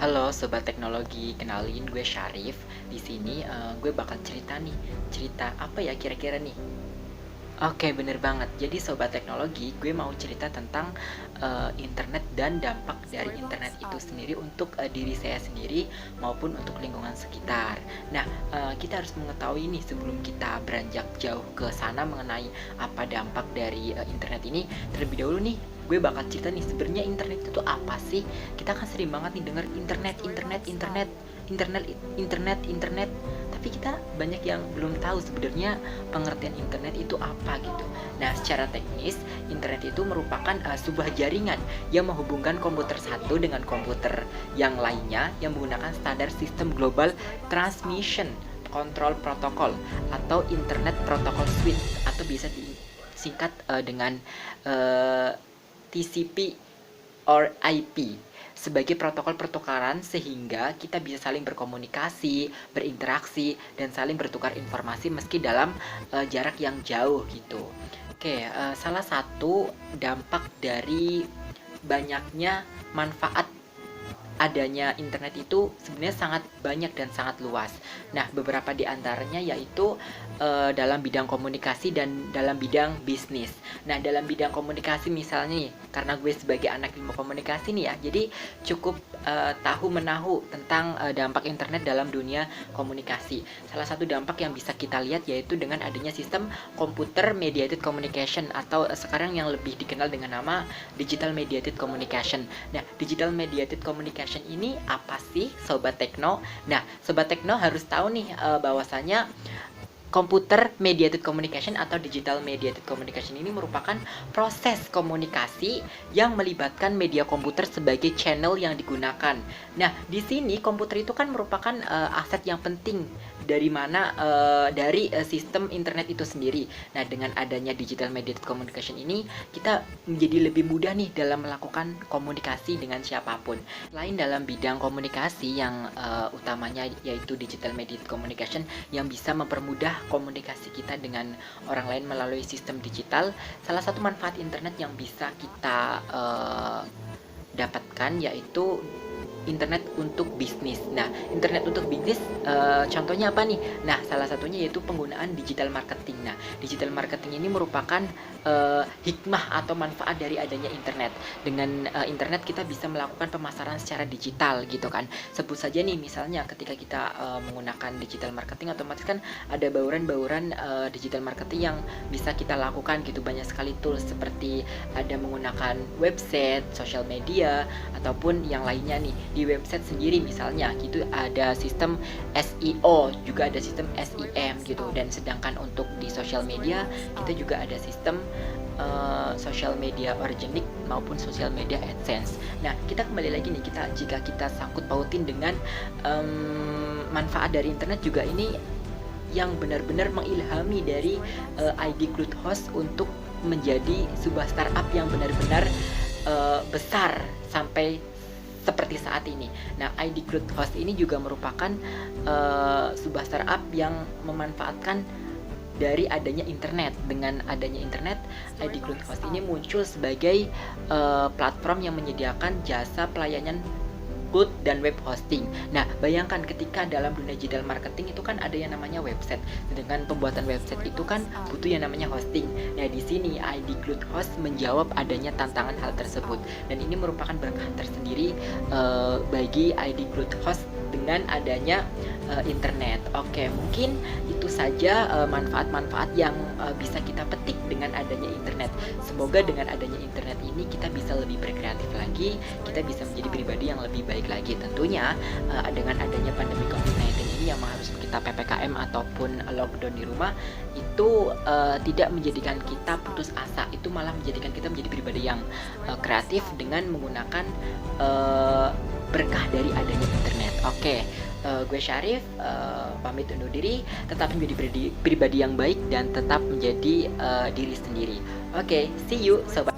Halo Sobat Teknologi, kenalin gue Syarif. Di sini gue bakal cerita nih. Cerita apa ya kira-kira nih? Oke, bener banget. Jadi Sobat Teknologi, gue mau cerita tentang internet dan dampak dari internet itu sendiri untuk diri saya sendiri maupun untuk lingkungan sekitar. Nah, kita harus mengetahui nih sebelum kita beranjak jauh ke sana mengenai apa dampak dari internet ini. Terlebih dahulu nih, gue bakal cerita nih sebenarnya internet itu apa sih. Kita kan sering banget nih dengar internet, tapi kita banyak yang belum tahu sebenarnya pengertian internet itu apa gitu. Nah, secara teknis internet itu merupakan sebuah jaringan yang menghubungkan komputer satu dengan komputer yang lainnya yang menggunakan standar sistem global transmission control protocol atau internet protocol suite, atau bisa disingkat dengan uh, TCP or IP, sebagai protokol pertukaran sehingga kita bisa saling berkomunikasi, berinteraksi, dan saling bertukar informasi meski dalam jarak yang jauh gitu. Oke, salah satu dampak dari banyaknya manfaat adanya internet itu sebenarnya sangat banyak dan sangat luas. Nah, beberapa di antaranya yaitu dalam bidang komunikasi dan dalam bidang bisnis. Nah, dalam bidang komunikasi misalnya nih, karena gue sebagai anak ilmu komunikasi nih ya, jadi cukup tahu menahu tentang dampak internet dalam dunia komunikasi. Salah satu dampak yang bisa kita lihat yaitu dengan adanya sistem computer mediated communication, atau sekarang yang lebih dikenal dengan nama digital mediated communication. Nah, digital mediated communication ini apa sih Sobat Tekno? Nah, Sobat Tekno harus tahu nih bahwasanya computer mediated communication atau digital mediated communication ini merupakan proses komunikasi yang melibatkan media komputer sebagai channel yang digunakan. Nah, di sini komputer itu kan merupakan aset yang penting dari sistem internet itu sendiri. Nah, dengan adanya digital mediated communication ini, kita menjadi lebih mudah nih dalam melakukan komunikasi dengan siapapun. Selain dalam bidang komunikasi yang utamanya yaitu digital mediated communication yang bisa mempermudah komunikasi kita dengan orang lain melalui sistem digital, salah satu manfaat internet yang bisa kita dapatkan yaitu internet untuk bisnis. Nah, internet untuk bisnis contohnya apa nih? Nah, salah satunya yaitu penggunaan digital marketing. Nah, digital marketing ini merupakan hikmah atau manfaat dari adanya internet. Dengan internet kita bisa melakukan pemasaran secara digital gitu kan. Sebut saja nih misalnya ketika kita menggunakan digital marketing, otomatis kan ada bauran-bauran digital marketing yang bisa kita lakukan gitu. Banyak sekali tools seperti ada menggunakan website, social media, ataupun yang lainnya nih. Di website sendiri misalnya gitu ada sistem SEO, juga ada sistem SEM gitu. Dan sedangkan untuk di social media kita juga ada sistem social media organic maupun social media AdSense. Nah, kita kembali lagi nih, jika kita sangkut pautin dengan manfaat dari internet juga ini yang benar-benar mengilhami dari ID Cloud Host untuk menjadi sebuah startup yang benar-benar besar sampai seperti saat ini. Nah, ID Cloud Host ini juga merupakan sebuah startup yang memanfaatkan dari adanya internet. Dengan adanya internet, ID Cloud Host ini muncul sebagai platform yang menyediakan jasa pelayanan cloud dan web hosting. Nah, bayangkan ketika dalam dunia digital marketing itu kan ada yang namanya website. Sedangkan pembuatan website itu kan butuh yang namanya hosting. Nah, di sini ID Cloud Host menjawab adanya tantangan hal tersebut. Dan ini merupakan berkah tersendiri bagi ID Cloud Host dengan adanya internet. Oke, mungkin itu saja manfaat-manfaat yang bisa kita petik dengan adanya internet. Semoga dengan adanya internet ini kita bisa lebih berkreatif lagi, kita bisa menjadi pribadi yang lebih baik lagi. Tentunya dengan adanya pandemi COVID-19 ini yang mengharuskan kita PPKM ataupun lockdown di rumah itu tidak menjadikan kita putus asa, itu malah menjadikan kita menjadi pribadi yang kreatif dengan menggunakan berkah dari adanya internet. Oke, gue Syarif pamit undur diri. Tetap menjadi pribadi yang baik dan tetap menjadi diri sendiri. Oke, see you sobat.